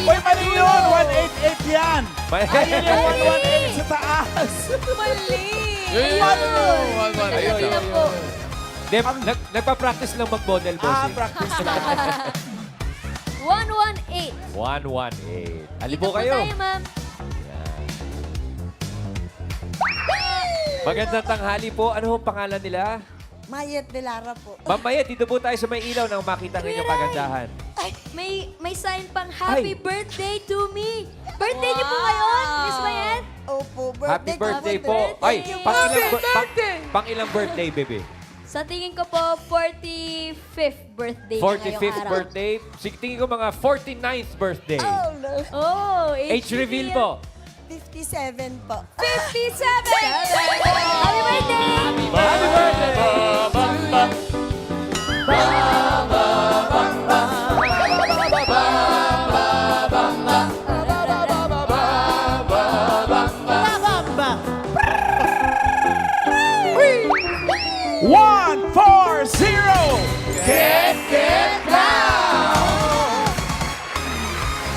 Uy, mali yun! 188 yan! Mali. Ayun yung 118 sa taas! Mali. Yun. Ayun na po. Di, nagpa-practice lang mag-model, bossing. Practice lang. 118. 118. Alibo Dito po kayo. tayo, ma'am. Magandang tanghali po. Ano hong pangalan nila? Mayet Velara po. Mamaya, dito po tayo sa may ilaw nang makita ng inyong kagandahan. May sign pang happy Ay. birthday to me. Birthday niyo po ngayon, Miss Mayet? Opo, Happy birthday po. birthday. Ay, pang ilang birthday, baby? Sa tingin ko po, 45th birthday na ngayong 45th araw. birthday. Tingin ko mga 49th birthday. Oh, no. Oh, Age reveal po. 57 po. 57! Happy birthday! Happy birthday! One, four, zero! Get down!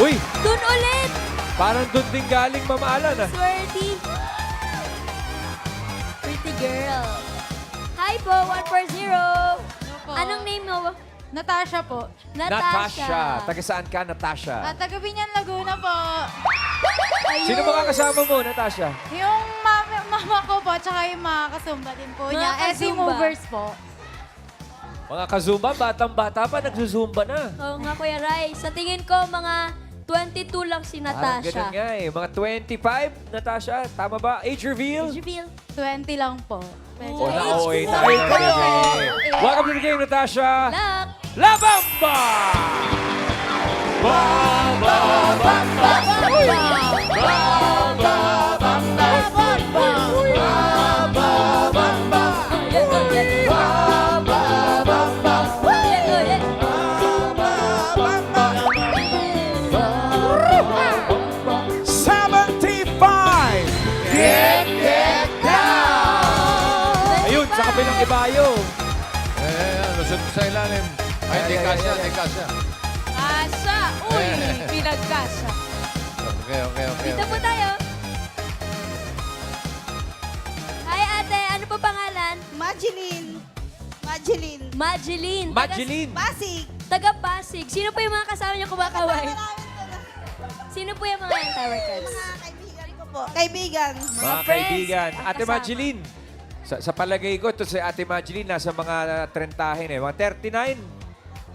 Uy, Dun ulit! parang doon din galing mamaalan ah. Swerty. Pretty girl. Hi po, 140. Anong name mo? Natasha po. Natasha. Taga saan ka, Natasha? Taga Binyan, Laguna po. Sino mga kasama mo, Natasha? Yung mama ko po, tsaka yung mga kasumba din po Mga niya. SC kasumba. Movers po. Mga kazumba, batang-bata pa, nagzuzumba na. Oo nga, Kuya Rai. Sa tingin ko, mga 22 lang si Parang ganun Natasha. nga eh. Mga 25, Natasha. Tama ba? Age reveal? Reveal. 20 lang po. O na-OA tayo. Welcome to the game, Natasha. Luck! La Bamba! Ayun, sa kabilang ibayo. Lusot sa ilalim. Ay, di kasya, di kasya. Asa! Uy! Pinagkasya. Okay. Dito po tayo. Hi, ate. Ano po pangalan? Majeline. Majeline. Majeline. Pasig. Taga Pasig. Sino po yung mga kasama niyo kumakaway? Sino po yung mga tower cards? Mga kaibigan ko po. Kaibigan. Mga friends, kaibigan. ang Ate kasama. Majeline. Sa palagay ko, ito si Ate Majeline, nasa mga 30 eh. Mga 39.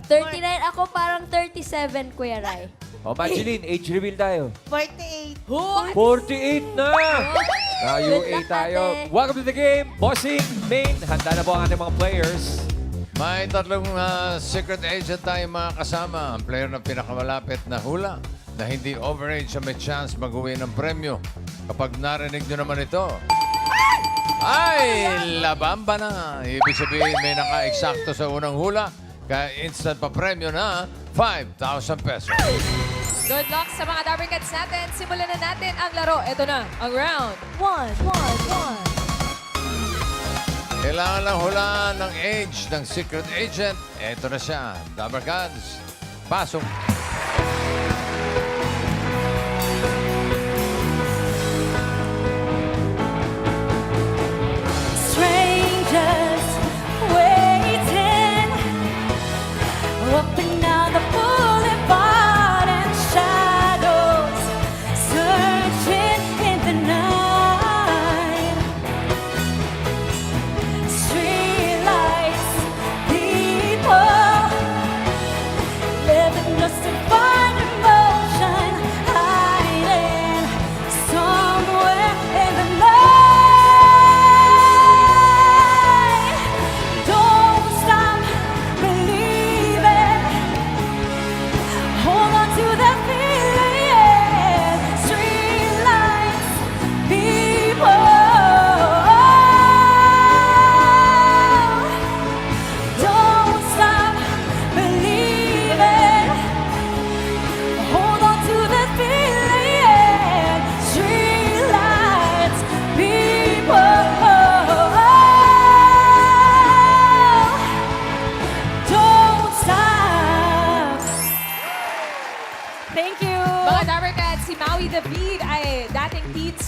39. Ako parang 37, Kuya Rai. O, Majeline, age reveal tayo. 48. 48 na! Na-UA luck, tayo. ate. Welcome to the game. Bossing, main. Handa na po ang ating mga players. May tatlong secret agent tayong mga kasama. Ang player na pinakamalapit na hula na hindi overage siya may chance mag-uwi ng premyo. Kapag narinig nyo naman ito, ay, labamba na. Ibig sabihin may naka-eksakto sa unang hula. Kaya instant pa premyo na 5,000 pesos. Good luck sa mga Dabber Cats natin. Simulan na natin ang laro. Ito na, ang round 1. Kailangan lang hulaan ng age ng secret agent. Ito na siya, Dabber Cats. Pasok. Strangers waiting up and down the boulevard and shadows searching in the night. Streetlights, people living just to find a moment.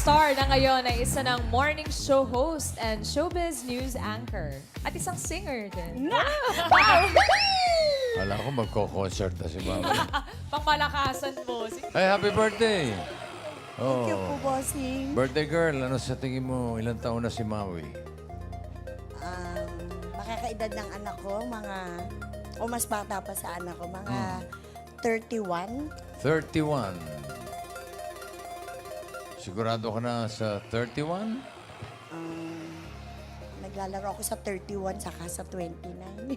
star na ngayon ay isa ng morning show host and showbiz news anchor. At isang singer din. Wala ko magko-concert na si Mama. Pangmalakasan mo. Sige. Hey, happy birthday! Thank you po, Oh. bossing. Birthday girl, ano sa tingin mo, ilang taon na si Maui? Makakaedad ng anak ko, o mas bata pa sa anak ko, mga 31. 31. Sigurado ka na sa 31? Naglalaro ako sa 31 saka sa 29.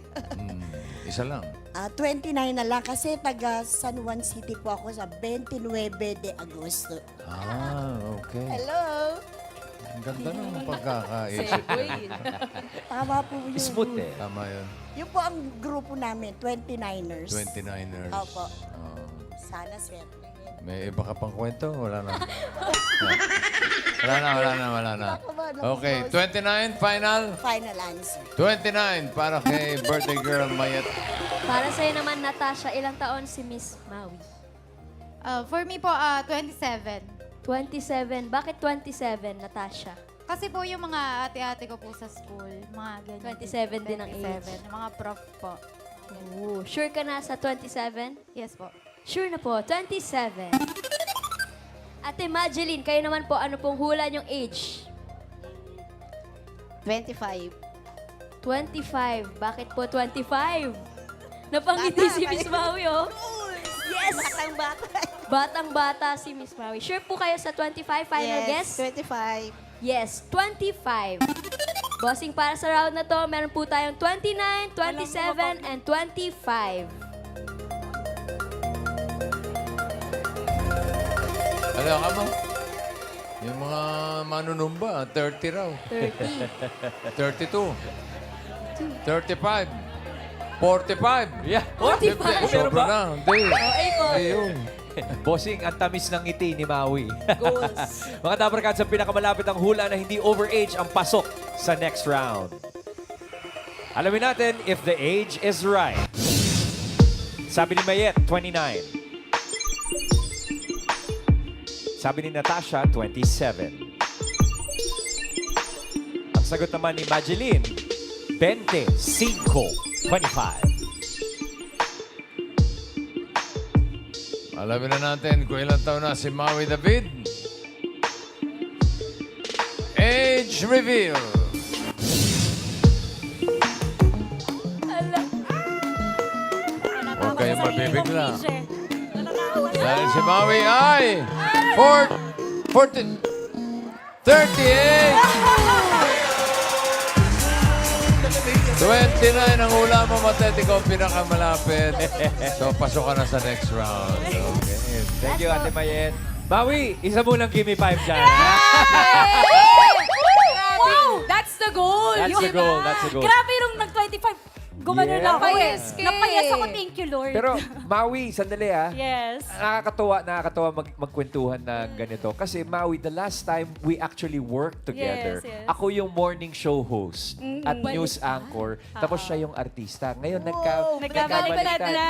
Isa lang. 29 na lang kasi taga San Juan City po ako sa 29 de Agosto. Ah, okay. Hello! Ang ganda ng pagkakaisip. Tama po yun. Smooth eh. Tama yun. Yun po ang grupo namin, 29ers. 29ers. Opo. Oh. Sana swerte. May iba ka pang kwento? Wala na. Wala na. Okay, 29, final. Final answer. 29 para kay birthday girl Mayet. Para sa'yo naman, Natasha, ilang taon si Miss Maui? For me po, 27. 27. Bakit 27, Natasha? Kasi po yung mga ate-ate ko po sa school, mga ganyan. 27 din ang age. 27, yung mga prof po. Ooh, sure ka na sa 27? Yes po. Sure na po, 27. Ate Madeline, kayo naman po, ano pong hula niyong age? 25. 25. Bakit po 25? Napangiti si Miss Maui, oh. Yes! Batang bata. Batang-bata si Miss Maui. Sure po kayo sa 25? Final guess? 25. Yes, 25. Bossing, para sa round na to, meron po tayong 29, 27, and 25. Alam ka mo? Yung mga manunumba, 30 raw. 30. 32. 35. 45. Yeah. 45. Sobra na. Hindi. Okay po. Ayun. Bossing, ang tamis ng ngiti ni Maui. Goals. Mga Dabarkad, sa pinakamalapit ang hula na hindi overage ang pasok sa next round. Alamin natin if the age is right. Sabi ni Mayet, 29. Sabi ni Natasha, 27. Ang sagot naman ni Madeline, 25. 25. Alamin na natin kung ilang taon na si Maui David. Age reveal. Huwag kayong mabibigla. Dahil si Maui ay 38. 29 ang hula mo, Matetiko, pinakamalapit. So, pasok ka na sa next round. Okay. Thank you, Ate Mayet. Maui, isa mo lang gimme 5 dyan. Wow! That's the goal! That's the goal, that's the goal. Grabe nung nag-25, gumano Yeah. na ako. Napayas ka eh. Napayas ako, thank you, Lord. Pero, Maui, sandali ah. yes. Nakakatawa magkwentuhan na ganito. Kasi Maui, the last time we actually worked together, Yes, yes. ako yung morning show host at news anchor, tapos siya yung artista. Ngayon, Nagkabaliktad na.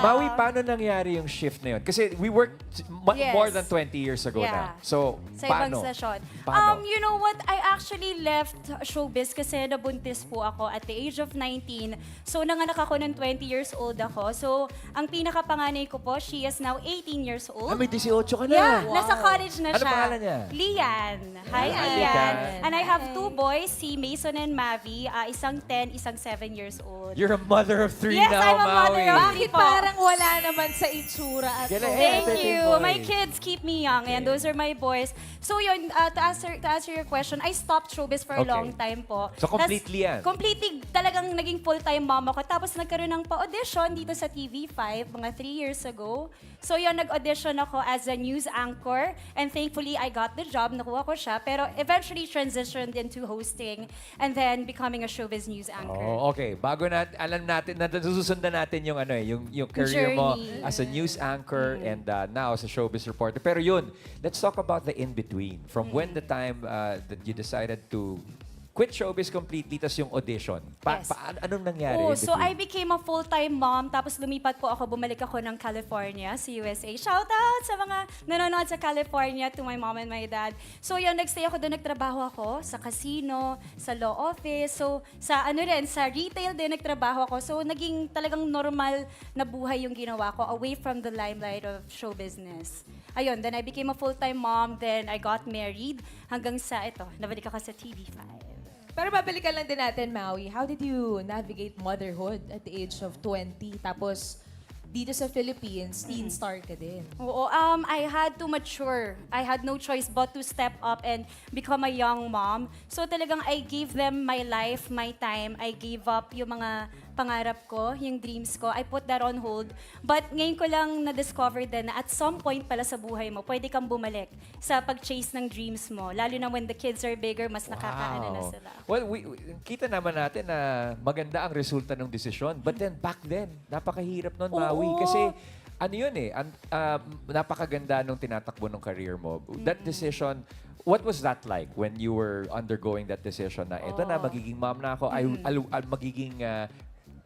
Maui, paano nangyari yung shift na yun? Kasi we worked Yes. more than 20 years ago na. Yeah. So, Sa paano? ibang session. Paano? You know what? I actually left showbiz kasi nabuntis po ako at the age of 19. So, nanganak ako ng 20 years old ako. So, ang pinakapanganay ko po, she is now 18 years old. May 18 ka na. Yeah, nasa college na Ano siya. pangalan niya? Lian. Hi, Lian. Lian. Lian. And I have 2 boys, si Mason and Mavi. Isang 10, isang 7 years old. You're a mother of 3 Yes, now, I'm a mother Maui. of Bakit po. parang wala naman sa itsura at Thank you. My kids keep me young and those are my boys. So yun, to answer your question, I stopped showbiz for a Okay. long time po. So, completely yan? Completely, talagang naging full-time mama ko. Tapos nagkaroon ng pa-audition dito sa TV5 mga 3 years ago. So yun, nag-audition ako as a news anchor and thankfully I got the job, nakuha ko siya. Pero eventually transitioned into hosting and then becoming a showbiz news anchor. Oh, okay. Bago alam natin, susundan natin yung yung career mo Journey. as a news anchor and now as a showbiz reporter. Pero yun, let's talk about the in-between. From when the time that you decided to quit showbiz completely, tas yung audition. Yes. Anong nangyari? Oh, in so I between? became a full-time mom, tapos lumipat po ako, bumalik ako ng California, sa USA. Shout out sa mga nanonood sa California, to my mom and my dad. So yun, nagstay ako doon, nagtrabaho ako sa casino, sa law office, so sa sa retail din nagtrabaho ako. So naging talagang normal na buhay yung ginawa ko, away from the limelight of show business. Ayun, then I became a full-time mom, then I got married, hanggang sa ito, nabalik ako sa TV5. Pero babalikan lang din natin, Maui. How did you navigate motherhood at the age of 20? Tapos, dito sa Philippines, teen star ka din. Oo, I had to mature. I had no choice but to step up and become a young mom. So talagang I gave them my life, my time. I gave up yung mga pangarap ko, yung dreams ko. I put that on hold. But ngayon ko lang na-discover din na at some point pala sa buhay mo, pwede kang bumalik sa pag-chase ng dreams mo. Lalo na when the kids are bigger, mas nakakaano na sila. Well, kita naman natin na maganda ang resulta ng desisyon. But then, back then, napakahirap nun, Maui. Oo. Kasi, ano yun eh, napakaganda nung tinatakbo ng career mo. That decision, what was that like when you were undergoing that decision na, eto na, magiging mom na ako, magiging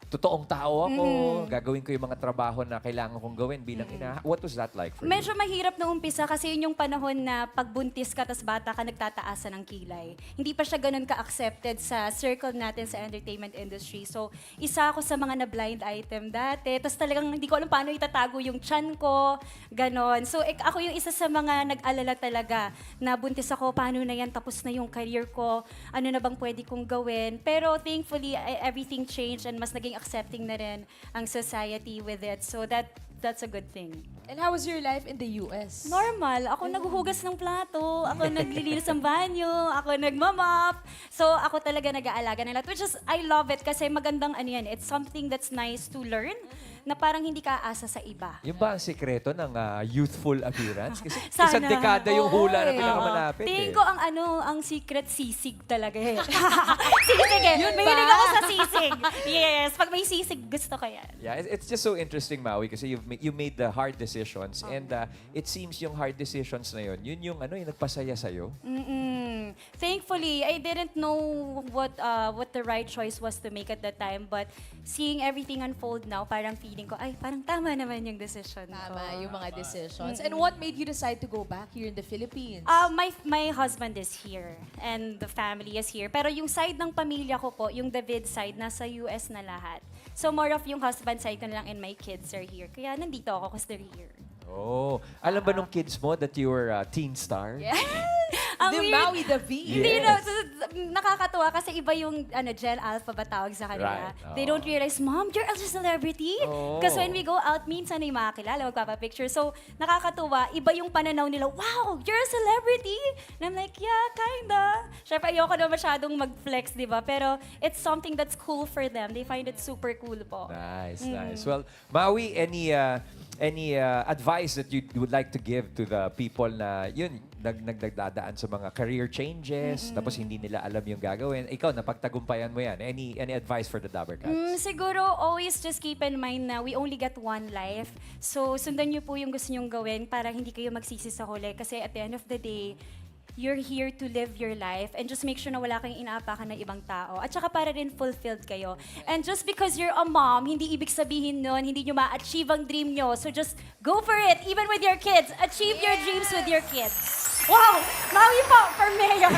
totoong tao ako, gagawin ko yung mga trabaho na kailangan kong gawin bilang ina. What was that like for you? Medyo mahirap na umpisa kasi yun yung panahon na pagbuntis ka tas bata ka nagtataasan ng kilay. Hindi pa siya ganun ka-accepted sa circle natin sa entertainment industry. So, isa ako sa mga na-blind item dati. Tapos talagang hindi ko alam paano itatago yung tiyan ko, ganon. So, ako yung isa sa mga nag-alala talaga na buntis ako, paano na yan, tapos na yung career ko, ano na bang pwede kong gawin. Pero thankfully, everything changed and mas naging accepting na rin ang society with it. So that's a good thing. And how was your life in the US? Normal. Ako naghuhugas ng plato, ako naglilinis ng banyo, ako nagmamop. So ako talaga nag-aalaga ng lahat. Which is, I love it kasi magandang ano yan. It's something that's nice to learn na parang hindi ka aasa sa iba. Yung ba ang sikreto ng youthful appearance? Kasi Sana. isang dekada yung Oo, hula na eh. pinakamalapit Tingin eh. ko ang secret sisig talaga eh. Sisig eh. Mahilig ako sa sisig. Yes, pag may sisig, gusto ko yan. Yeah, it's just so interesting, Maui, kasi you made the hard decisions and it seems yung hard decisions na yun yung nagpasaya sa'yo. Thankfully, I didn't know what the right choice was to make at that time, but seeing everything unfold now, parang feeling ko, ay, parang tama naman yung decision ko. Tama yung mga decisions. And what made you decide to go back here in the Philippines? My husband is here and the family is here. Pero yung side ng pamilya ko po, yung David side, nasa US na lahat. So more of yung husband side ko na lang and my kids are here. Kaya nandito ako kasi they're here. Oh, alam ba nung kids mo that you were a teen star? Ang The weird. Maui the V. Hindi na, nakakatuwa kasi iba yung Gen Alpha ba tawag sa kanila. Right. They don't realize, Mom, you're a celebrity. Oh. Kasi when we go out, minsan ay makakilala, magpapapicture. So, nakakatuwa, iba yung pananaw nila, wow, you're a celebrity. And I'm like, yeah, kinda. Siyempre, ayoko na masyadong mag-flex, di ba? Pero it's something that's cool for them. They find it super cool po. Nice, nice. Well, Maui, any advice that you would like to give to the people na yun, nagdadaan sa mga career changes, tapos hindi nila alam yung gagawin? Ikaw, napagtagumpayan mo yan. Any advice for the Dabber Cats? Siguro, always just keep in mind na we only get one life. So, sundan niyo po yung gusto niyong gawin para hindi kayo magsisi sa huli. Kasi at the end of the day, you're here to live your life and just make sure na wala kayong inaapakan ng ibang tao. At saka para rin fulfilled kayo. And just because you're a mom, hindi ibig sabihin nun, hindi nyo ma-achieve ang dream nyo. So just go for it, even with your kids. Achieve your dreams with your kids. Wow! Maui po for mayor!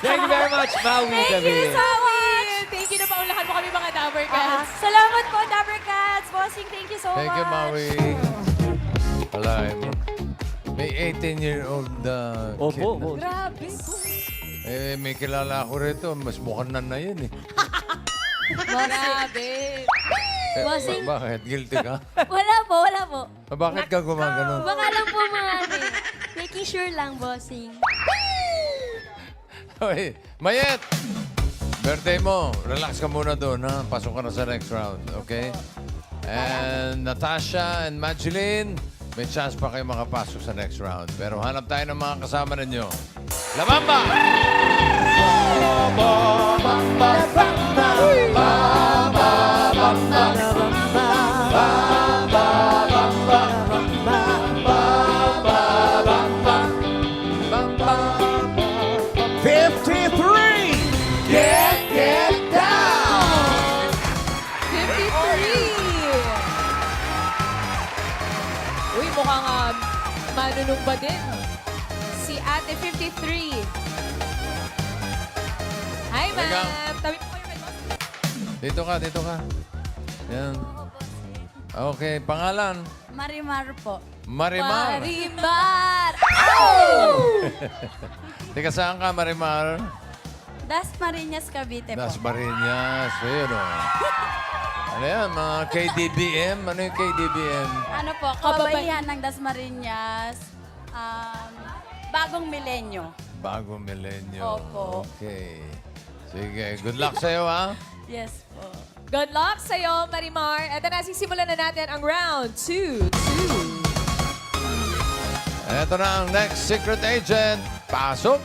Thank you very much, Maui. Thank you so much! Thank you na paulahan mo kami mga Dabber Cats. Salamat po, Dabber Cats! Bossing, thank you so much! Thank you, Maui. Wala, may 18-year-old kid Opo, na. opo. Grabe. May kilala ako rito. Mas mukhang na yun eh. Grabe. Bossing? Bakit? Guilty ka? Wala po, wala po. Bakit ka gumaganon? Baka lang po mga making sure lang, bossing. Hoy, Mayet! Birthday mo. Relax ka muna doon, ha? Pasok ka na sa next round, okay? And Natasha and Magdalene, may chance pa kayo makapasok sa next round. Pero hanap tayo ng mga kasama ninyo. La Bamba! manunumba din. Si Ate 53. Hi, Halika. ma'am. Tabi po kayo kay boss. Dito ka. Yan. Okay, pangalan? Marimar po. Marimar. Marimar! Teka, saan ka, Marimar? Dasmariñas, Cavite Las Marinas. Ayun, oh. Ano yan, mga KDBM? Ano yung KDBM? Ano po, kababaihan ng Dasmariñas. Bagong milenyo. Bagong milenyo. Opo. Okay. Sige, good luck sa'yo, ha? Yes po. Good luck sa'yo, Marimar. Ito na, sisimulan na natin ang round 2. Ito na ang next secret agent. Pasok!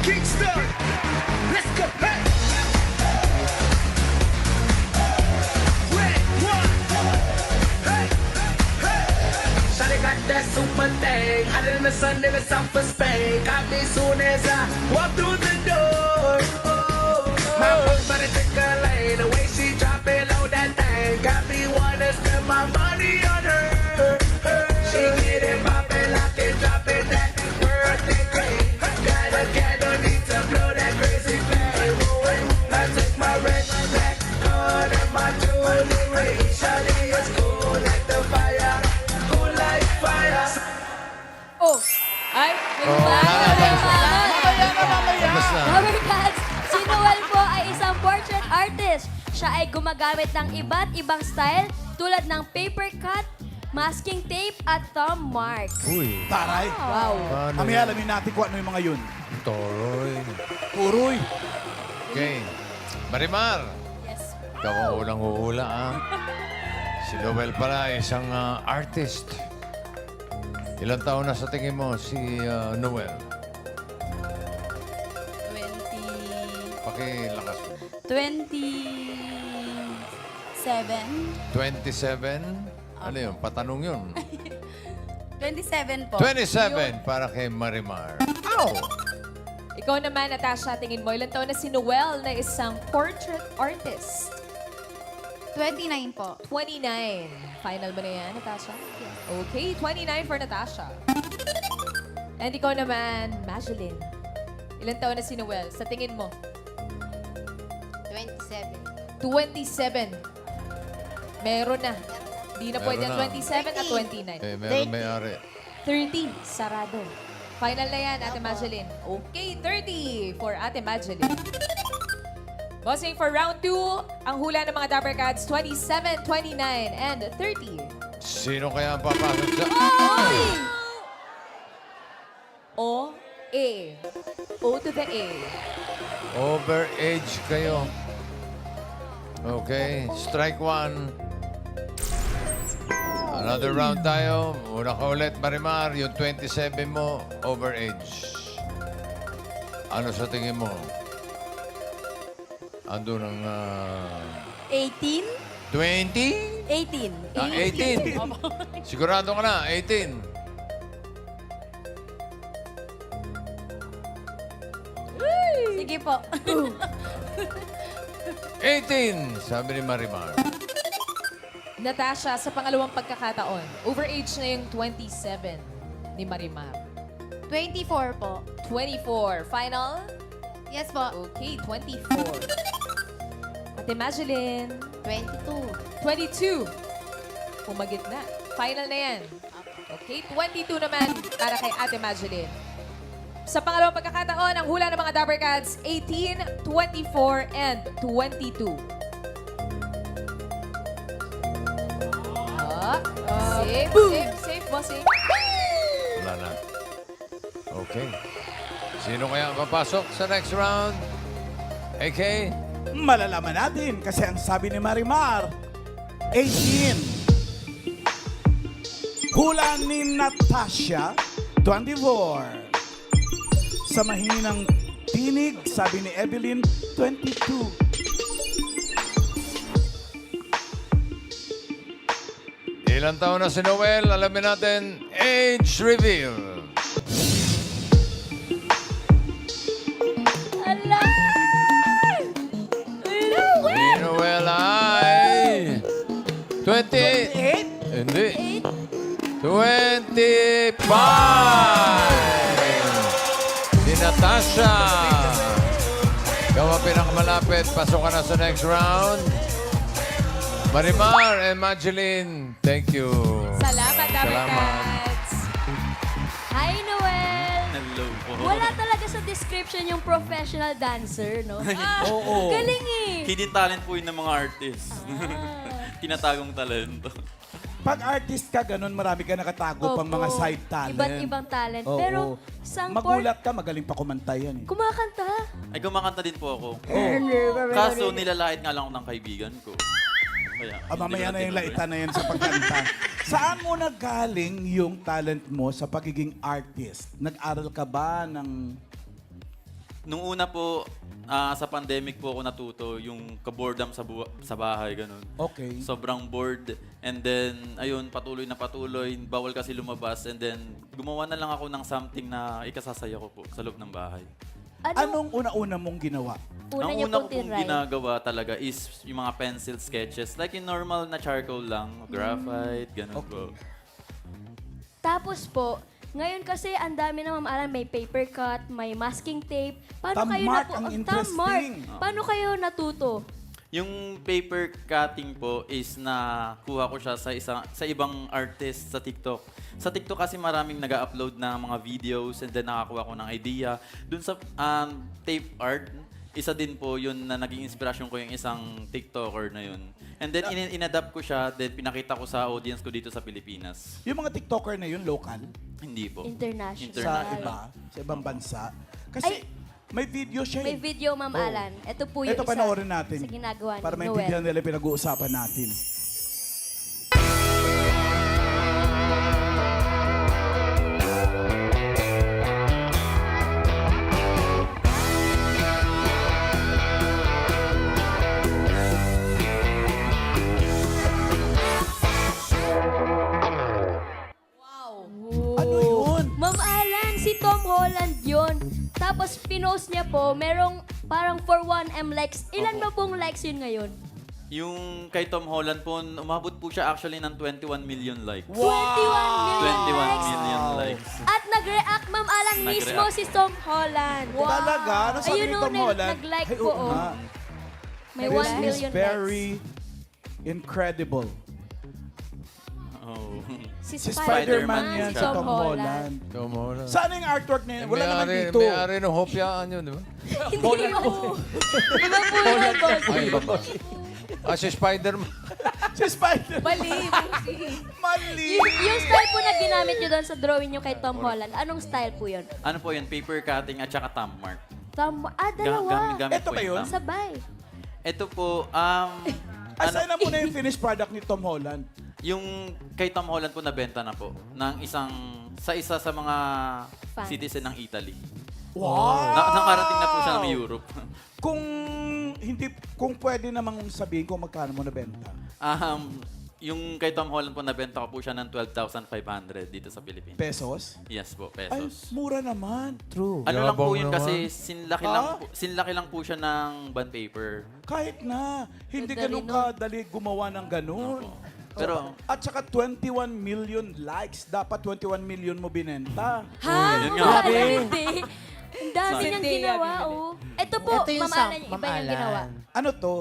Kickstart! Let's go! Hey! Red one! Hey! Hey! Shawty got that super thing, hotter than the sun in the south of Spain. Got me soon as I walk through the door. My first body took a lane, the way she drop it low that thing. Got me wanna spend my money on her. She get it poppin', lock it, drop it, that birthday cake. Got a cat, don't need to blow that crazy flame. I took my red black card and my jewelry. Shawty is cool like the fire, cool like fire. Oh! Ay, Tapos na. Our cats, si Noel po ay isang portrait artist. Siya ay gumagamit ng iba't ibang style tulad ng paper cut, masking tape at thumb mark. Uy, Taray. Wow. paano Kami yan? alamin natin kung ano yung mga yun. Toroy. Puroy. Okay. Marimar, Yes po. ikaw ang unang huhula, ha? Si Noel pala, isang artist. Ilang taon na sa tingin mo si Noel? Pakilakas mo. 27. 27? Ano yun? Patanong yun. 27 po. 27 para kay Marimar. Ow! Ikaw naman, Natasha, tingin mo, ilang taon na si Noel na isang portrait artist? 29 po. 29. Final mo na yan, Natasha? Okay, 29 for Natasha. And ikaw naman, Mageline. Ilang taon na si Noel? Sa tingin mo? 27. 27. Meron na. Di na Meron pwede ang na. 27 at 29. Eh, meron may-ari. 30, sarado. Final na yan, Ate Mageline. Okay, 30 for Ate Mageline. Bossing for round 2, ang hula ng mga Dapper Cats, 27, 29, and 30. Sino kaya ang papasok sa... O, A. O to the A. Overage kayo. Okay, strike one. Another round tayo. Una ka ulit, Marimar. Yung 27 mo, overage. Ano sa tingin mo? Ando ng 18? 20? 18. 18. Sigurado ka na, 18. Sige po. 18, sabi ni Marimar. Natasha, sa pangalawang pagkakataon, overage na yung 27 ni Marimar. 24 po. 24. Final? Yes po. Okay, 24. Ate Mageline. 22. 22. Pumagit na. Final na yan. Okay, 22 naman para kay Ate Mageline. Sa pangalawang pagkakataon, ang hula ng mga Dapper Cats, 18, 24, and 22. Safe, bossing. Wala na. Okay. Sino kaya ang papasok sa next round? AK? Malalaman natin kasi ang sabi ni Marimar, 18. Hula ni Natasha, 24. Sa mahinang tinig, sabi ni Evelyn, 22. Ilang taon na si Noel? Alamin natin, age reveal. Ala! Si Noel ay... 28? Hindi. 25. Si Natasha. Ikaw ang pinakamalapit. Pasok ka na sa next round. Marimar and Mageline, thank you. Salamat, Dapper Salamat. Cats. Hi, Noel! Hello po. Wala talaga sa description yung professional dancer, no? Oo. Galing eh! Hidden talent po yun ng mga artists. Tinatagong talento. Pag artist ka, ganun, marami ka nakatago pang mga Opo. side talent. Iba't ibang talent. Oo. Pero, sang Magulat ka, magaling pa kumanta yan. kumakanta. Ay, kumakanta din po ako. Oh. Kaso, nilalait nga lang ako ng kaibigan ko. Kaya, Mamaya na hindi ko yung tinuloy. laitan na yan sa pagkanta. Saan mo nagaling yung talent mo sa pagiging artist? Nag-aral ka ba ng... Nung una po, sa pandemic po ako natuto, yung kabordam sa bahay, ganun. Okay. Sobrang bored. And then, ayun, patuloy na patuloy. Bawal kasi lumabas. And then, gumawa na lang ako ng something na ikasasaya ko po sa loob ng bahay. Ano? Anong una-una mong ginawa? Una Ang niyo una pong ko pong tinry? ginagawa talaga is yung mga pencil sketches. Like yung normal na charcoal lang, graphite, ganun po. Tapos po, ngayon kasi ang dami na mamaalam, may paper cut, may masking tape. Paano kayo Tammark, napu- ang Oh, interesting. Tammark. Paano kayo natuto? Yung paper cutting po is na kuha ko siya sa ibang artist sa TikTok. Sa TikTok kasi maraming nag-upload na mga videos and then nakakuha ko ng idea. Dun sa tape art, isa din po yun na naging inspirasyon ko yung isang TikToker na yun. And then in-adapt ko siya, then pinakita ko sa audience ko dito sa Pilipinas. Yung mga TikToker na yun, local? Hindi po. International. Sa iba? Sa ibang bansa? Kasi may video siya May eh. video, Ma'am Alan. Ito po yung Ito isa panoorin natin. sa ginagawa ni Para Noel. maintindihan nila yung pinag-uusapan natin. Ano yun? Ma'am Alan, si Tom Holland yun. Tapos pinost niya po, merong parang for 1M likes. Ilan ba pong likes yun ngayon? Yung kay Tom Holland po, umabot po siya actually ng 21 million likes. 21 million 21 likes. million likes. At nag-react, Ma'am Alan, mismo Nag-react. si Tom Holland. Talaga? Ano sabi Ayun ni o, Tom Holland? nag-like Ay, po. oo Oh. nga. May This 1 is million very likes. incredible. Oh. Si Si Spider-Man, Spider-Man yan, si si Tom Holland. Tumula. Saan yung artwork na yun? Wala naman dito. May-ari ng hopyaan yun, di ba? Hindi po. Iba po yun, boss. Ay, iba ba? Si Spider-Man. Si Spider-Man. Mali. Mali. Yung style po na ginamit nyo doon sa drawing nyo kay Tom Holland, anong style po yun? Ano po yun? Paper cutting at saka thumb mark. Dalawa. Gamit Ito po ba yung yun? thumb. Sabay. Ito po, Asay na muna yung finished product ni Tom Holland. yung kay Tom Holland po nabenta na po ng sa isa sa mga Fans. citizen ng Italy. Wow! Nakarating na po siya ng Europe. Kung pwede namang sabihin kung magkano mo nabenta. Yung kay Tom Holland po nabenta ko po siya ng 12,500 dito sa Pilipinas. Pesos? Yes po, Ay, pesos. mura naman. True. Ano lang po Yabang yun naman. kasi sinlaki lang po siya ng bond paper. Kahit na. Hindi Madali ganun nun. kadali gumawa ng ganun. Opo. Pero, At saka 21 million likes. Dapat 21 million mo binenta. Ha? Yun nga. Wala, hindi. Ang dami niyang Hindi, ginawa, hindi. oh. Ito po, Ito yung Ma'am sa- Alan, yung Ma'am iba niyang Alan. ginawa. Ano to?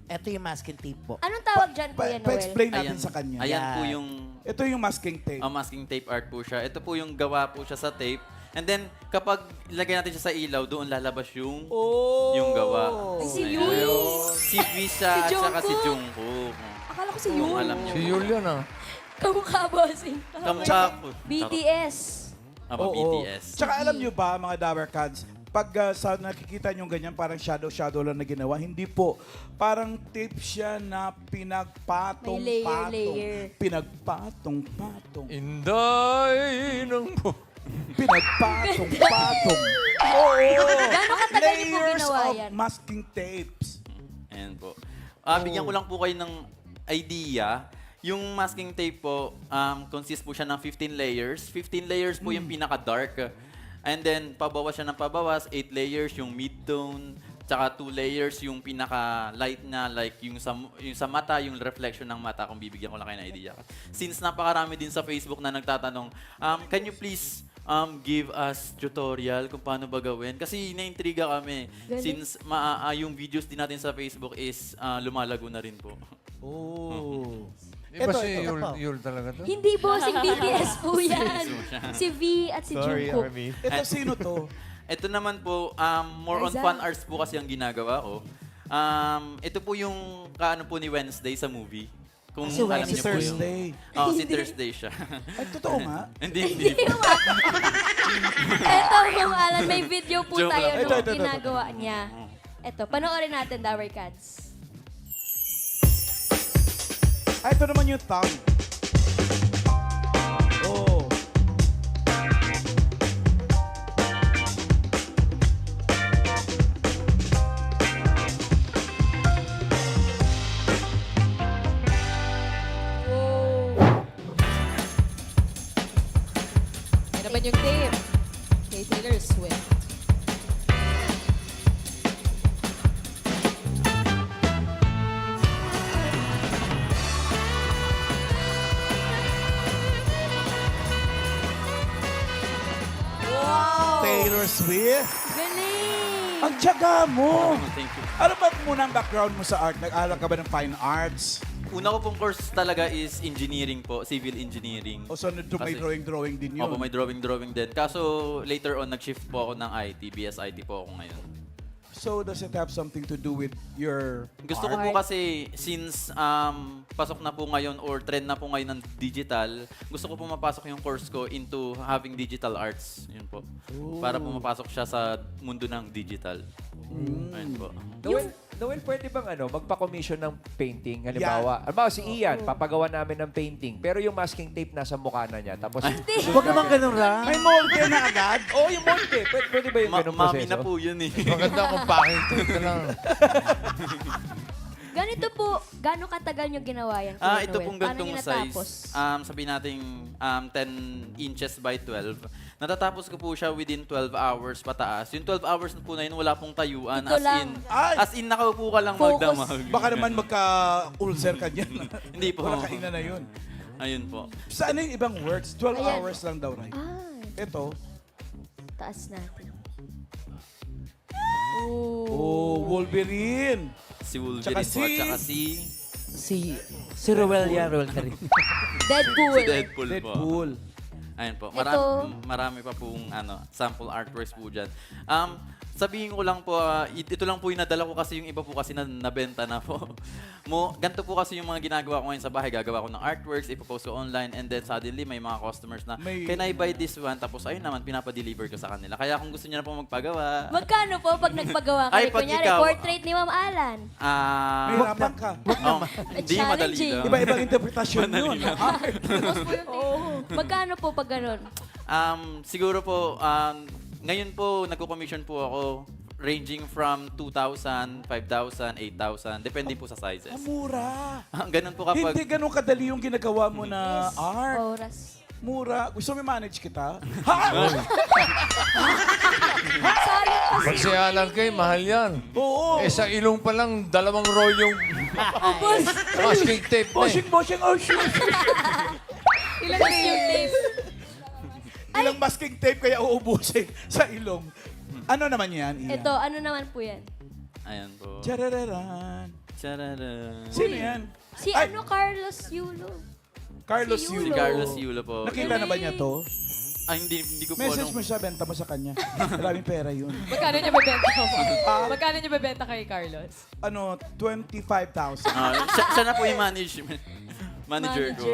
Ito yung masking tape po. Anong tawag dyan, Kuya Noel? Pa-explain natin sa kanya. Ayan po yung Ito yung masking tape. masking tape art po siya. Ito po yung gawa po siya sa tape. And then, kapag ilagay natin siya sa ilaw, doon lalabas yung Oh! yung gawa. Ay, si Ayan. Yui. Si Visa Si at saka si Jungkook. Jungkook. Akala ko si Kung Yun. alam niyo. Si Julian, ah. Kamukha, bossing. Kamukha po. BTS. Aba, Oo. BTS. Tsaka alam nyo ba, mga Dower Cats, pag sa nakikita nyo ganyan, parang shadow lang na ginawa, hindi po. Parang tape siya na May pinagpatong-patong. layer. Pinagpatong-patong. Inday ng Pinagpatong-patong. Oo. Gano'ng katagal niyo po Layers ginawa of yan? masking tapes. Ayan po. Bigyan ko lang po kayo ng idea. Yung masking tape po, consist po siya ng 15 layers. 15 layers po yung pinaka-dark. And then, pabawas siya ng pabawas. 8 layers yung mid-tone. Tsaka 2 layers yung pinaka-light na, like yung sa mata, yung reflection ng mata, kung bibigyan ko lang kayo ng idea. Since napakarami din sa Facebook na nagtatanong, can you please give us tutorial kung paano ba gawin? Kasi naintriga kami. Galing. Since yung videos din natin sa Facebook is lumalago na rin po. Oh. Di ba Ito, si ito. Yul talaga to? Hindi bossing BTS po yan. Si V at si Jungkook. Ito sino to? Ito naman po, more on Liza. fun arts po kasi ang ginagawa ko. Ito po yung kaano po ni Wednesday sa movie. Kung Si alam Si niyo po yung... Thursday. Oh, si Thursday siya. Ay, totoo nga. hindi po. Eto, kung Alan, may video po Joke tayo lang. nung Ito. ginagawa niya. Eto, panoorin natin, Dower Cats. Ay, ito naman yung tongue. Oh. Yan naman yung tape. Kay Taylor Swift. Taylor Swift. Galing! Ang tiyaga mo. Thank you. Ano ba muna ang background mo sa art? Nag-aral ka ba ng fine arts? Una ko pong course talaga is engineering po, civil engineering. O so, may Kasi- drawing din yun? Opo, may drawing din. Kaso later on, nag-shift po ako ng IT, BSIT po ako ngayon. So, does it have something to do with your Gusto ko art? po kasi since pasok na po ngayon or trend na po ngayon ng digital, gusto ko po mapasok yung course ko into having digital arts. Yun po. Para po mapasok siya sa mundo ng digital. Ayun po. Noel, pwede bang magpa-commission ng painting? Halimbawa si Ian, papagawa namin ng painting. Pero yung masking tape nasa mukha na niya. Tapos, Huwag naman ganun lang. May molde na agad? oh, yung molde. Pwede ba yung ganung Mami proseso? na po yun eh. Maganda kung packing tape na lang. Ganito po, gano'ng katagal nyo ginawa yan? Kuya Ito Noel? pong Paano gantong nyo natapos? size, sabihin natin 10 inches by 12. Natatapos ko po siya within 12 hours pataas. Yung 12 hours po na yun, wala pong tayuan. Ito lang. As in, nakaupo ka lang Focus. magdamag. Baka naman magka-ulcer ka dyan. Hindi po. Wala kainan na yun. Ayun po. Saan yung ibang words? 12 Ayan. hours lang daw, right? Ito. Taas natin. Oh, Wolverine. Si Wolverine Tsaka po at saka Si Ruel yan, Ruel ka rin. Deadpool. si Deadpool po. Deadpool. Ayun po. Ito. Marami pa pong sample artworks po dyan. Sabihin ko lang po, ito lang po yung nadala ko kasi yung iba po kasi nabenta na po. Ganito po kasi yung mga ginagawa ko ngayon sa bahay. Gagawa ko ng artworks, ipopost ko online, and then suddenly may mga customers na, can I buy this one? Tapos ayun naman, pinapa-deliver ko sa kanila. Kaya kung gusto niyo na po magpagawa, Magkano po pag nagpagawa kayo? Ay, pag Kunyari, ikaw- portrait ni Ma'am Alan. May hirapan ka. hindi madali Challenging. lang. Iba-ibang interpretasyon yun. Oo. Magkano po pag ganun? Siguro po, ngayon po, nagko-commission po ako ranging from 2,000, 5,000, 8,000. Depende po sa sizes. Mura. Ganun po kapag... Hindi ganun kadali yung ginagawa mo na art. Oras. Mura. Gusto mo manage kita? Sayang kasi. Pag si Alan Kay, mahal yan. Oo. Sa ilong pa lang, 2 roll yung masking tape na eh. Boshing, oh shoot. Ilan yung tape? Ilang masking tape kaya uubusin sa ilong. Ano naman yan, Ian? Ito, ano naman po yan? Ayan po. Charararan. Tararan. Sino yan? Si Ay! Carlos Yulo. Carlos Si Yulo. Si Carlos Yulo po. Nakita na ba niya to? Hindi ko po Message alam. mo siya, benta mo sa kanya. Maraming pera yun. Magkano niya bebenta mo? Magkano niya bebenta kay Carlos? 25,000. Siya na po yung manager ko.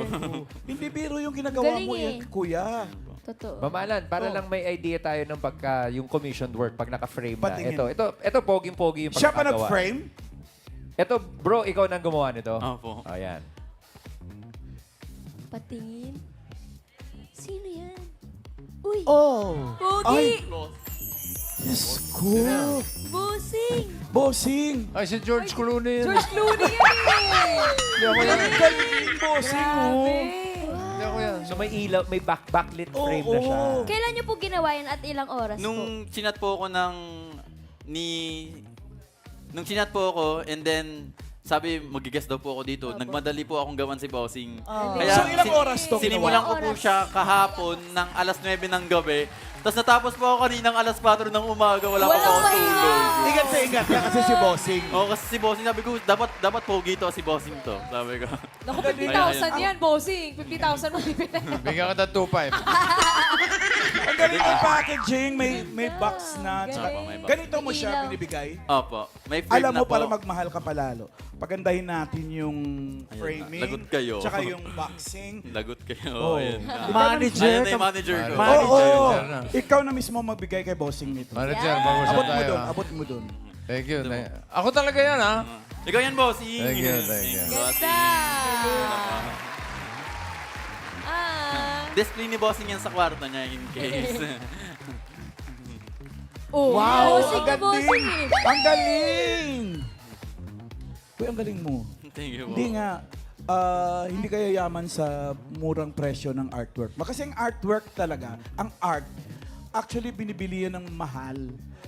Hindi biro yung ginagawa Galing mo eh. yan, kuya. Totoo. Mamalan, para lang may idea tayo ng yung commissioned work pag naka-frame na. Patingin. Ito poging-pogi yung Siya pa pagkakagawa. nag-frame? Ito, bro, ikaw nang gumawa nito? Opo. Ayan. Patingin. Sino yan? Uy! Oh. Pogi! Diyos ko. Bossing! Bossing. Ay, si George Clooney yan. George Clooney yan eh! Hindi ako yan. Galing, bossing mo. Hindi ako yan. So may ilaw, may backlit frame na siya. Kailan niyo po ginawa yan at ilang oras po? Nung sinat po ako ni nung chinat po ako, and then, sabi, mag-guest daw po ako dito. Nagmadali po akong gawan si Bossing. So, ilang oras to Sinimulan ginawa? ko po siya kahapon ng alas 9 ng gabi. Tapos natapos po ako kaninang alas 4 ng umaga. Wala pa po ako tulog. Ingat sa ingat ka kasi si Bossing. Oo, kasi si Bossing, sabi ko, dapat pogi to si Bossing to. Sabi ko. Naku, 50,000 yan, bossing. 50,000 mo bibili. Bigyan ka ng 2.5. Ang galing ng packaging, may box na. Tsaka, Opo, may box. ganito mo siya Ilaw. binibigay. Opo. May frame Alam na mo, po. para magmahal ka palalo. Pagandahin natin yung Ayun framing. na. Lagot kayo. Tsaka yung boxing. Lagot kayo. Oo. Ayun na. Manager. Ayun na yung manager ko. Oo, Manager na. ikaw na mismo magbigay kay Bossing nito. Manager, mag-usap Abot mo tayo. dun, ah. abot mo dun. Thank you. Ako talaga yan, ha? Ikaw yan, Bossing. Thank you, thank you. Ganda! Ah. Display ni Bossing yan sa kwarto niya in case. Oh, Wow, Bossing ang na galing! bossing. Ang galing! Uy, ang galing mo. Thank you po. Hindi nga, hindi kaya yaman sa murang presyo ng artwork. Kasi ang artwork talaga, ang art, actually binibili yan ng mahal.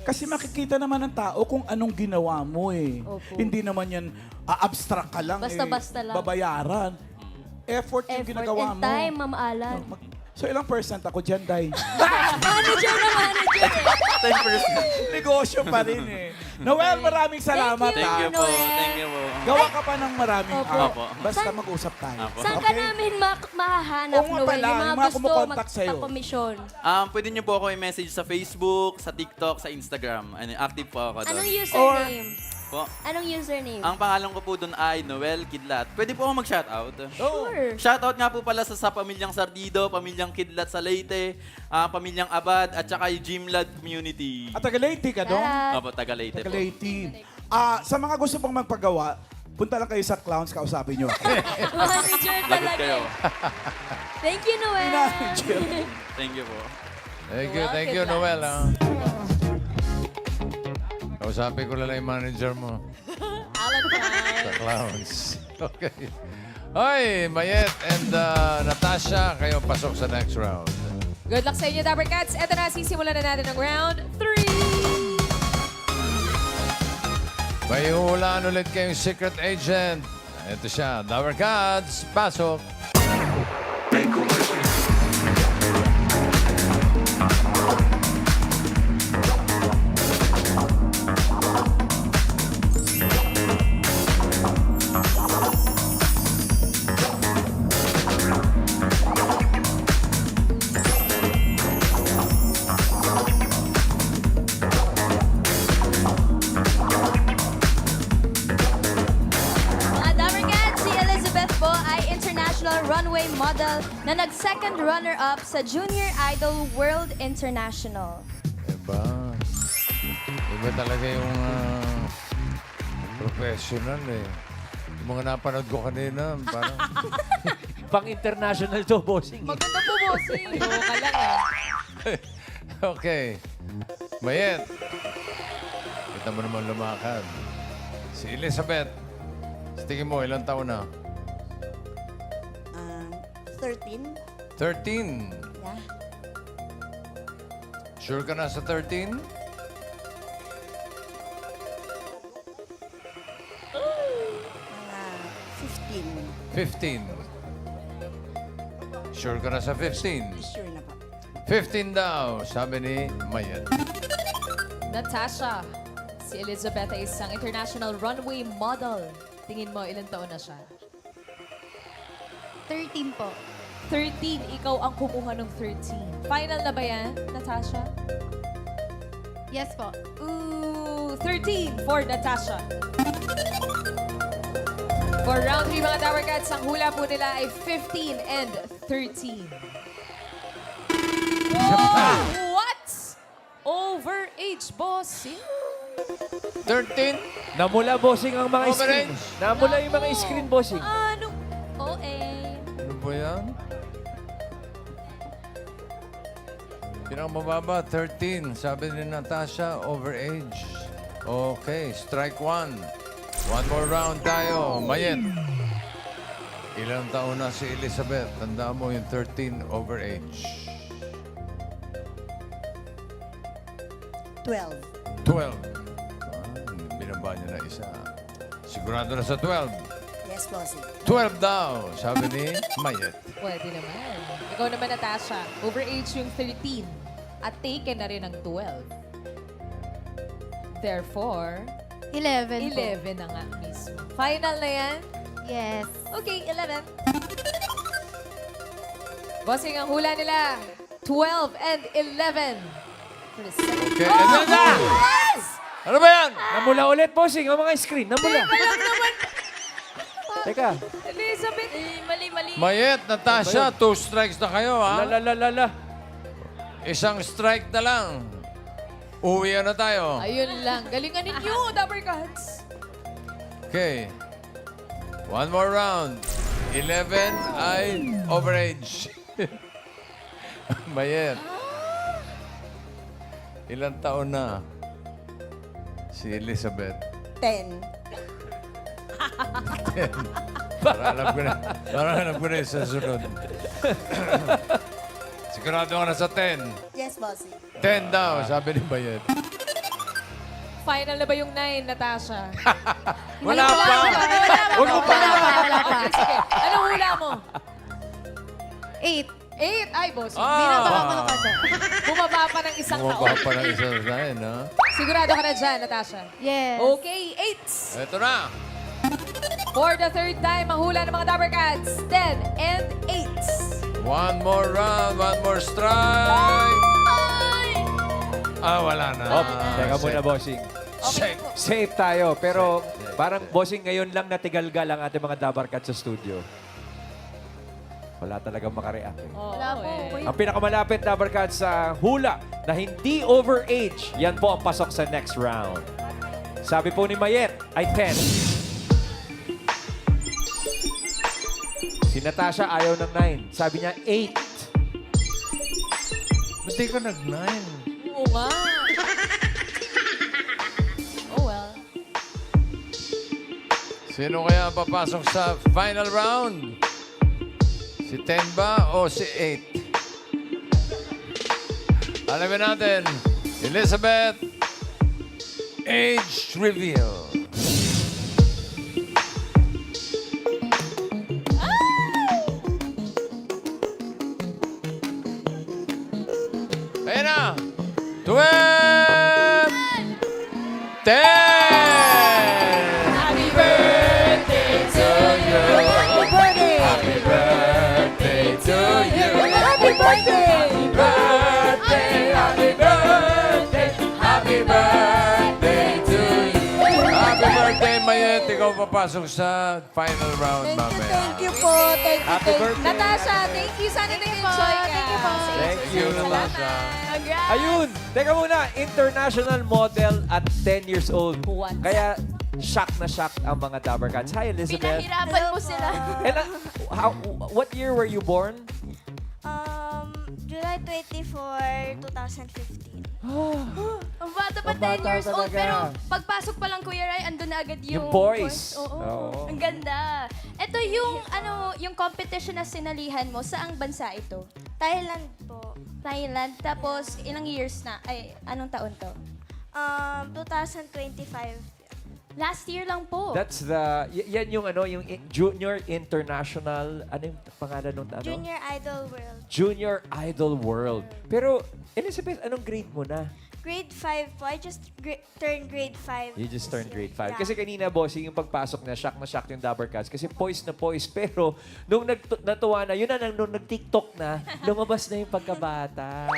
Kasi makikita naman ng tao kung anong ginawa mo eh. Opo. Hindi naman yan abstract ka lang Basta-basta lang. babayaran. Effort yung ginagawa and mo. time, Ma'am Alan. So ilang percent ako dyan, Day? Manager na manager. 10%. Negosyo pa rin eh. Noel, maraming salamat. Thank Thank you po. Noel. Thank you po. Gawa ka pa ng maraming Opo. art. Opo. Basta Saan- mag-usap tayo. Opo. Saan ka namin mahahanap, Oo nga Noel? pala, Yung mga yung mga gusto kumukontak sa'yo. magpakomisyon. Pwede niyo po ako i-message sa Facebook, sa TikTok, sa Instagram. Active po ako doon. Anong username? Po. Anong username? Ang pangalan ko po doon ay Noel Kidlat. Pwede po ako mag-shoutout. Sure. Shoutout nga po pala sa pamilyang Sardido, pamilyang Kidlat sa Leyte, pamilyang Abad, at saka yung Gymlad community. At Tagalete ka doon? At Opo, taga Leyte po. Tagalete. Sa mga gusto pong magpagawa, punta lang kayo sa Clowns, kausapin nyo ako. manager Lagot talaga. kayo. Thank you, Noel. Manager. Thank you po. Thank you, Noel, ha? Kausapin ko lang yung manager mo. Alan Prime. Sa clowns. Okay. Hoy, Mayet and Natasha, kayo pasok sa next round. Good luck sa inyo, Dapper Cats. Ito na, sisimulan na natin ang round 3. May hulaan ulit kayong secret agent. Ito siya, Dapper Cats, pasok. Mga Dapper Cats, si Elizabeth po ay international runway model na nag-second runner-up sa Junior Idol World International. Iba. Iba talaga yung professional eh. Yung mga napanood ko kanina, parang Pang-international to, bossing. Maganda po, bossing. Oo ka lang, eh. okay. Mayet. Kita mo naman lumakad. Si Elizabeth. Sa tingin mo, ilang taon na? 13. 13. Yeah. Sure ka na sa 13? Mga 15. 15. Sure ka na sa 15? Sure na po. 15 daw, sabi ni Mayet. Natasha, si Elizabeth ay isang international runway model. Tingin mo, ilang taon na siya? 13 po. 13. Ikaw ang kumuha ng 13. Final na ba yan, Natasha? Yes po. Ooh, 13 for Natasha. For round 3, mga Tower Cats, ang hula po nila ay 15 and 13. Whoa! What? Overage, bossing? 13? Namula, bossing, ang mga screen. Overage. Namula yung mga screen, bossing. Ano? OA. Ano ba yan? Pinakamababa, 13. Sabi ni Natasha, overage. Okay, strike 1. One more round tayo. Mayet. Ilang taon na si Elizabeth? Tandaan mo yung 13 overage. 12. 12. binaba niya na isa. Sigurado na sa 12. Yes, bossing. 12 daw, sabi ni Mayet. Pwede naman. Ikaw naman, Natasha. Overage yung 13 at taken na rin ang 12. Therefore, 11 po. 11 na nga mismo. Final na yan? Yes. Okay, 11. Bossing, ang hula nila, 12 and 11. For the second. Okay, and then Ano ba yan? Namula ulit, bossing, ang mga screen. Namula. Teka. Elizabeth. Mali. Mayet, Natasha, 2 strikes na kayo, ha? La. Isang strike na lang. Uwi na tayo. Ayun lang. Galingan ninyo, Dapper Cats. Okay. One more round. 11 ay overage. Mayet. Ilang taon na si Elizabeth? 10. Para alam ko na yung susunod. Sigurado ka na sa 10. Yes, bossing. 10 daw, sabi ni Mayet. Final na ba yung 9, Natasha? Wala pa! Huwag mo pa! Okay, sige. Anong hula mo? 8. 8. Ay, boss. Binababa ko ng konti. Bumaba pa ng isang Bumaba taon. pa ng isang sign, ha? Sigurado ka na dyan, Natasha. Yes. Okay, 8. Ito na. For the third time, ang hula ng mga Dapper Cats, 10 and 8. One more round, one more strike. Wala na. Oh, teka muna, bossing. Shake. Safe tayo, pero parang bossing ngayon lang natigalgal ang ating mga Dabar Cats sa studio. Wala talagang makareact. Wala po. Ang pinakamalapit Dabar Cats sa hula na hindi overage, yan po ang pasok sa next round. Sabi po ni Mayet ay 10. Si Natasha ayaw ng 9. Sabi niya 8. Ba't di ka nag-9? Oo nga. Oh well. Sino kaya ang papasok sa final round? Si 10 ba o si 8? Alamin natin. Elizabeth, age reveal. Ayan na. 12! 10! Happy birthday to you. Happy birthday. Happy birthday to you. Happy birthday. Happy birthday, happy birthday, happy birthday to you. Happy birthday, Mayet. Ikaw papasok sa final round mamaya. Thank you po. Thank you. Happy birthday. Natasha, thank you. Sana nag-enjoy ka. Thank you po. Thank you, Natasha. Congrats. Ayun! Teka muna, international model at 10 years old. What? Kaya shock na shock ang mga Dabar Cats. Hi, Elizabeth. Pinahirapan mo sila. And, what year were you born? July 24, 2015. Ang bata pa, Ang 10 bata years old. talaga. Pero pagpasok pa lang, Kuya Ray, andun na agad yung poise. Oo. Oo. Ang ganda. Ito yung, yung competition na sinalihan mo. Saang bansa ito? Thailand po. Thailand. Tapos, ilang years na? Ay, anong taon to? 2025. Last year lang po. That's yan yung Junior International, ano yung pangalan nung ano? Junior Idol World. Junior Idol World. Pero, Elizabeth, anong grade mo na? Grade 5 po. I just turned grade 5. You just turned grade 5. Yeah. Kasi kanina, bossing, yung pagpasok na shock yung Dabber Cats. Kasi poise na poise. Pero, nung natuwa na, yun na, nung nag-TikTok na, lumabas na yung pagkabata.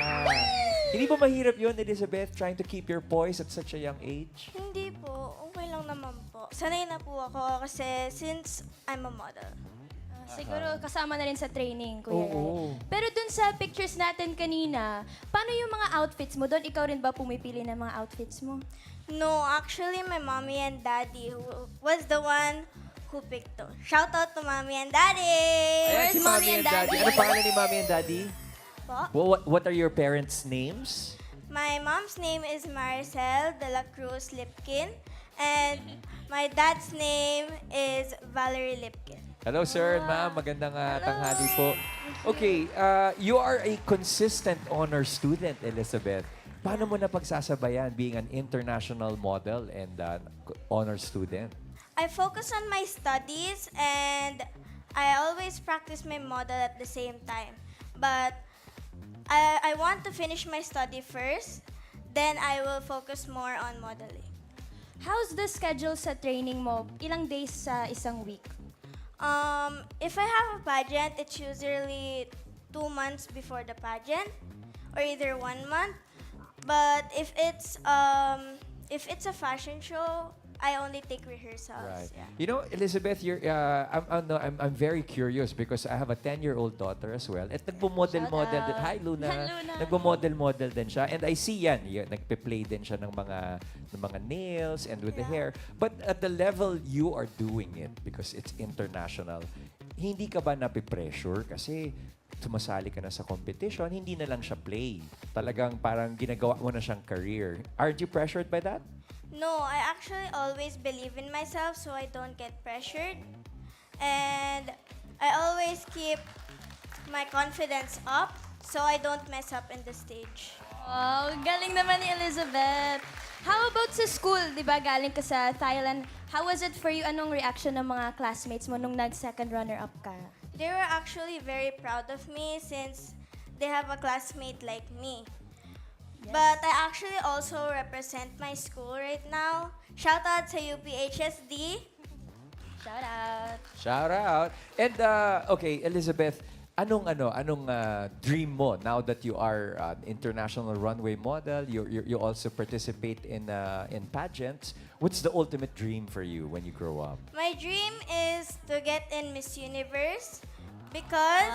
Hindi ba mahirap yun, Elizabeth, trying to keep your poise at such a young age? Hindi po. Okay lang naman po. Sanay na po ako kasi since I'm a model. Siguro kasama na rin sa training, Kuya Ray. Oo. Pero dun sa pictures natin kanina, paano yung mga outfits mo? Doon ikaw rin ba pumipili ng mga outfits mo? No, actually my mommy and daddy who was the one who picked to. Shout out to mommy and daddy! Ayan, si Mommy and Daddy. Ano pangalan ni Mommy and Daddy? Po? What are your parents' names? My mom's name is Maricel de la Cruz Lipkin and my dad's name is Valerie Lipkin. Hello, sir and ma'am. Magandang tanghali po. Okay, you are a consistent honor student, Elizabeth. Paano mo na pagsasabayan being an international model and honor student? I focus on my studies and I always practice my model at the same time. But I want to finish my study first, then I will focus more on modeling. How's the schedule sa training mo? Ilang days sa isang week? If I have a pageant, it's usually 2 months before the pageant, or either 1 month. But if it's a fashion show, I only take rehearsals. Right. Yeah. You know, Elizabeth, I'm very curious because I have a 10-year-old daughter as well. At nagmo-model-model din. Hi, Luna. Hi, Luna. Nagmo-model-model din siya. And I see yan. Nagpe-play din siya ng mga nails and with the hair. But at the level you are doing it, because it's international, hindi ka ba napipressure? Kasi sumasali ka na sa competition, hindi na lang siya play. Talagang parang ginagawa mo na siyang career. Aren't you pressured by that? No, I actually always believe in myself, so I don't get pressured. And I always keep my confidence up, so I don't mess up in the stage. Wow, galing naman ni Elizabeth. How about sa school? Di ba galing ka sa Thailand? How was it for you? Anong reaction ng mga classmates mo nung nag-second runner-up ka? They were actually very proud of me since they have a classmate like me. But I actually also represent my school right now. Shout out to UPHSD. Shout out. Shout out. And okay, Elizabeth, anong dream mo now that you are an international runway model? You also participate in pageants. What's the ultimate dream for you when you grow up? My dream is to get in Miss Universe because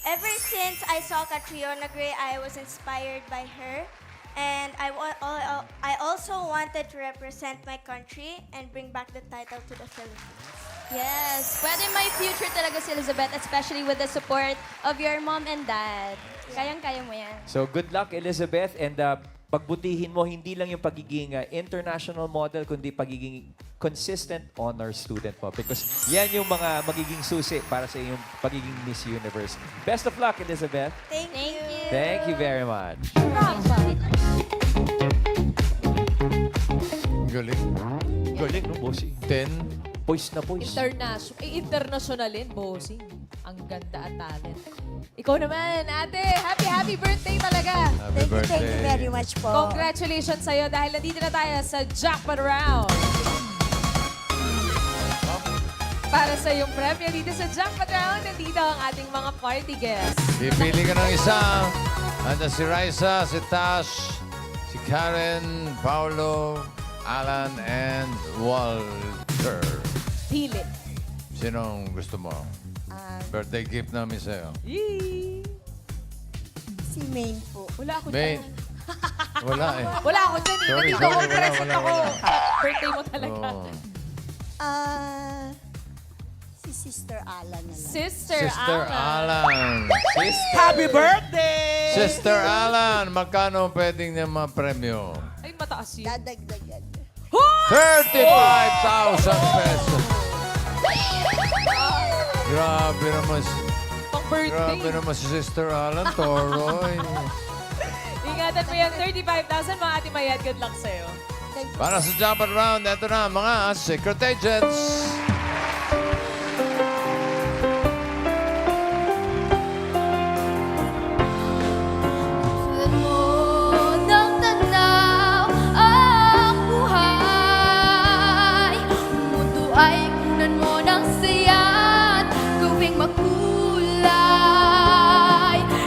ever since I saw Catriona Gray, I was inspired by her. And I also wanted to represent my country and bring back the title to the Philippines. Yes, pwede may future talaga si Elizabeth, especially with the support of your mom and dad. Kayang-kaya mo yan. So good luck, Elizabeth, and pagbutihin mo hindi lang yung pagiging international model, kundi pagiging consistent honor student mo. Because yan yung mga magiging susi para sa iyong pagiging Miss Universe. Best of luck, Elizabeth. Thank you. Thank you very much. Galing. Galing, no, bossy? 10. Poise na poise. Internationalin, bossing. Ang ganda at talent. Ikaw naman, ate. Happy birthday talaga. Happy birthday. Thank you very much po. Congratulations sa'yo dahil nandito na tayo sa Jackpot Round. Para sa iyong premyo dito sa Jackpot Round, nandito ang ating mga party guests. Pipili ka ng isa. Ando si Raisa, si Tash, si Karen, Paulo, Alan, and Walter. Pili. Sinong gusto mo? Birthday gift namin sa'yo. Yee! Si Maine po. Wala ako May... dyan. Wala eh. Wala ako dyan. Sorry, Nandito sorry, ako, wala, present wala, ako. wala. Birthday mo talaga. Oo. Si Sister Alan na lang. Sister Sister Alan. Alan. Happy birthday! Sister Alan, magkano pwedeng niya ma-premyo? Ay, mataas yun. Dadagdagan. 35,000 pesos. Grabe naman si Sister Alan, Toroy. Ingatan mo yung 35,000, mga ate Mayat. Good luck sa'yo. Para sa Jackpot Round, ito na mga Secret Agents. Ay kunan mo ng saya at gawing makulay.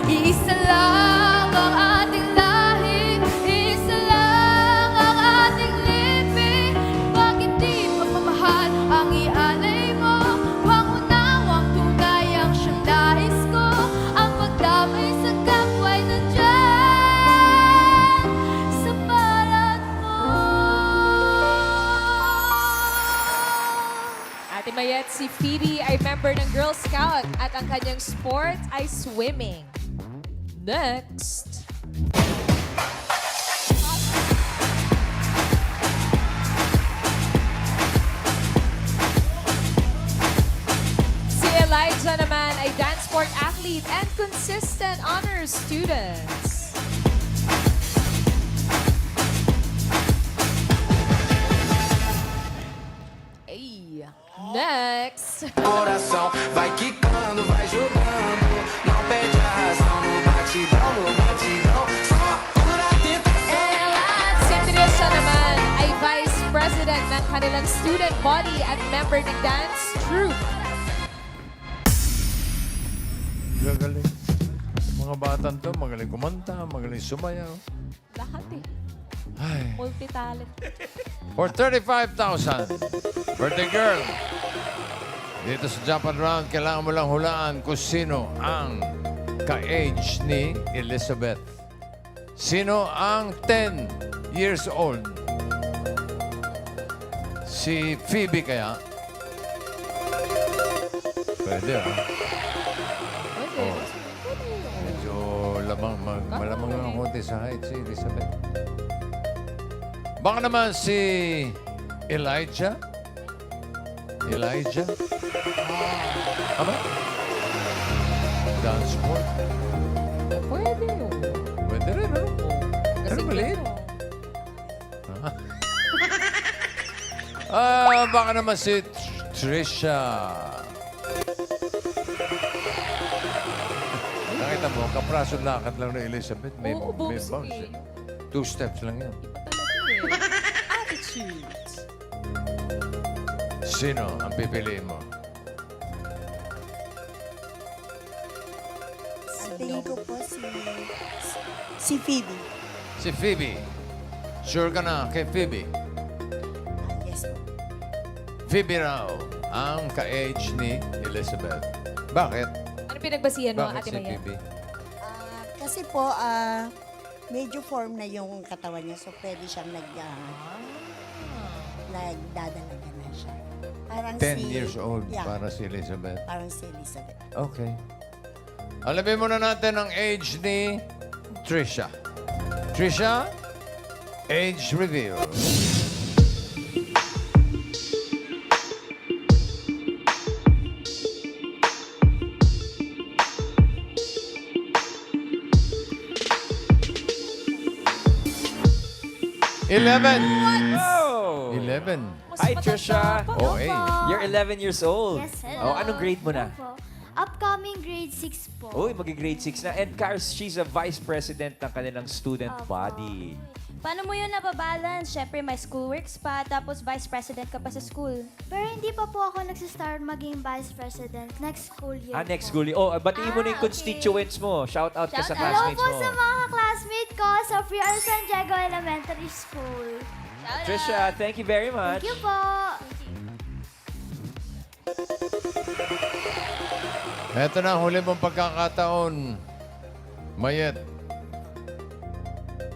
Isa lang ang ating lahi, isa lang ang ating lipi. Bakit di pagmamahal ang ialay mo? Pangunawang tunay ang siyang nais ko. Ang pagdamay sa kapwa'y nandyan sa balat mo. Ate Mayet, si Phoebe ay member ng Girl Scout at ang kanyang sport ay swimming. Next. Si Elijah naman ay dance sport athlete and consistent honors students. Next. Coração vai quicando, vai jogando. Não perde a razão no batidão, no batidão. Só por atentação. Si Trisha naman ay Vice President ng kanilang student body at member ng dance troupe. Gagaling. Mga batang to, magaling kumanta, magaling sumayaw. Lahat eh. Ay. Multi-talent. For 35,000, birthday girl. Dito sa Japan Round, kailangan mo lang hulaan kung sino ang ka-age ni Elizabeth. Sino ang 10 years old? Si Phoebe kaya? Pwede ah. Pwede. Oh. Medyo malamang ang konti sa height si Elizabeth. Baka naman si Elijah? Elijah? Aba? Dance sport? Pwede. Pwede rin, ano? Pero maliit. Baka naman si Trisha. Nakita mo, kapraso lakad lang na Elizabeth. May, Oo, may boxing bounce. eh. 2 steps lang yan. Attitude. Sino ang pipiliin mo? Ang tingin ko po si Phoebe. Si Phoebe. Sure ka na kay Phoebe? Yes po. Phoebe raw ang ka-age ni Elizabeth. Bakit? Ano pinagbasihan mo, Bakit Ate si Maya? Phoebe? Kasi po, medyo form na yung katawan niya, so pwede siyang nagdadalaga na siya. Parang 10 years old Yeah, para si Elizabeth. parang si Elizabeth. Okay. Alamin muna natin ang age ni Trisha. Trisha, age reveal. Oh! 11. Hi, Trisha. Oh, hey. You're 11 years old. Yes, hello. Oh, anong grade mo na? Upcoming grade 6 po. Uy, grade 6 na. And Cars, she's a vice president ng kanilang student body. Paano mo yun nababalance? Siyempre, may schoolworks pa, tapos vice president ka pa sa school. Pero hindi pa po ako nagsistart maging vice president next school year Next po. school. Oh, batiin mo na yung okay. constituents mo. Shout out ka sa Hello classmates po mo. sa mga classmate ko sa Friar San Diego Elementary School. Trisha, thank you very much. Thank you po. Ito na ang huli mong pagkakataon. Mayet.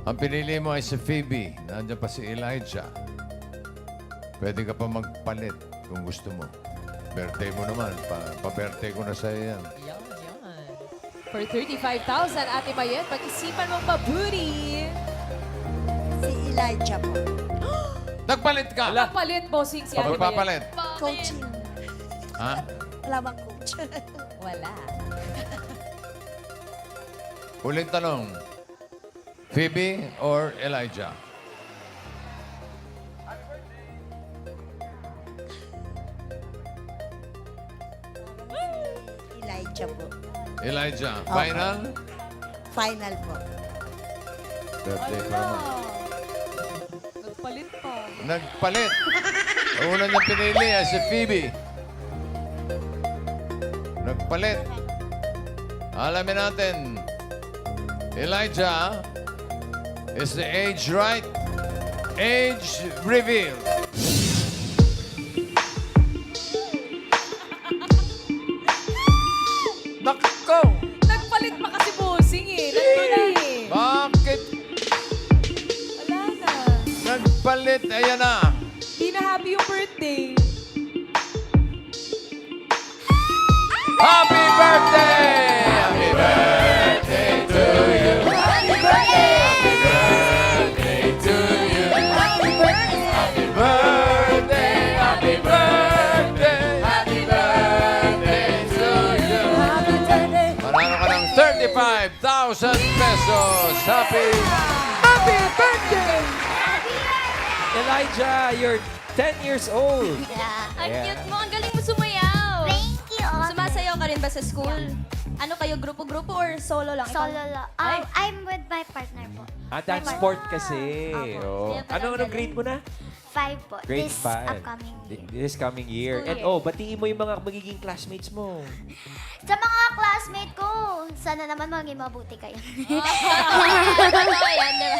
Ang pinili mo ay si Phoebe. Nandiyan pa si Elijah. Pwede ka pa magpalit kung gusto mo. Birthday mo naman. Pa-birthday ko na sa'yo yan. Yan. For 35,000, Ate Mayet, pag-isipan mong mabuti. Si Elijah po. Nagpalit ka! Papalit, bossing si Ate Mayet. Magpapalit. Coaching. Ha? Wala bang coach? Wala. Uling tanong. Phoebe or Elijah? Elijah po. Elijah. Final? Final po. Birthday pa naman. Nagpalit pa. Nagpalit. Ang una niya pinili ay si Phoebe. Nagpalit. Alamin natin. Elijah, is the age right? Age reveal. Nako! Nagpalit pa kasi bossing eh. Nandun na eh. Bakit Wala na. nagpalit? Ayan na. Di na happy yung birthday. Happy birthday! Happy birthday to you. Happy birthday! Happy birthday to you. Happy birthday! Happy birthday, happy birthday, happy birthday to you. Manalo ka ng 35,000 pesos. Happy birthday! Elijah, you're 10 years old. Ang Yeah. cute mo, ang galing mo ka rin ba sa school? Ano kayo, grupo-grupo or solo lang? Solo lang. I'm with my partner po. Dance sport kasi. Oh. Kaya pala Anong galing. grade mo na? 5 po. Grade This 5. upcoming This coming year. School And year. batiin mo yung mga magiging classmates mo. Sa mga classmate ko, sana naman maging mabuti kayo. Totoo yan, di ba?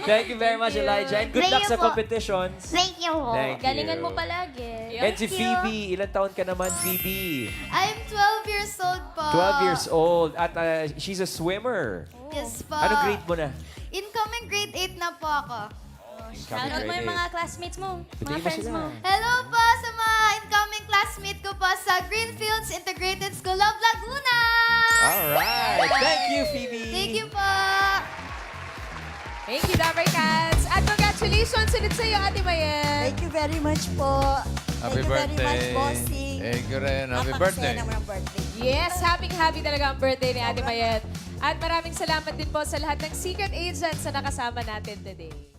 Thank you very much, Elijah. And good Thank luck you sa po. competitions. Thank you po. Thank you. Galingan mo palagi. And si Phoebe, ilang taon ka naman, Phoebe? I'm 12 years old po. 12 years old. At she's a swimmer. Yes po. Anong grade mo na? Incoming grade 8 na po ako. Shoutout mo yung mga classmates mo, Batiin mga mo friends sila. mo. Hello po sa mga incoming classmate ko po sa Greenfields Integrated School of Laguna. Alright. Thank you, Phoebe. Thank you po. Thank you, Dapper Cats. At congratulations ulit sa'yo, Ate Mayet. Thank you very much po. Happy Thank you very much, birthday. bossing. Thank you rin. Happy Napakasaya birthday. naman ang birthday. Yes, happy talaga ang birthday ni Ate Mayet. At maraming salamat din po sa lahat ng secret agents na nakasama natin today.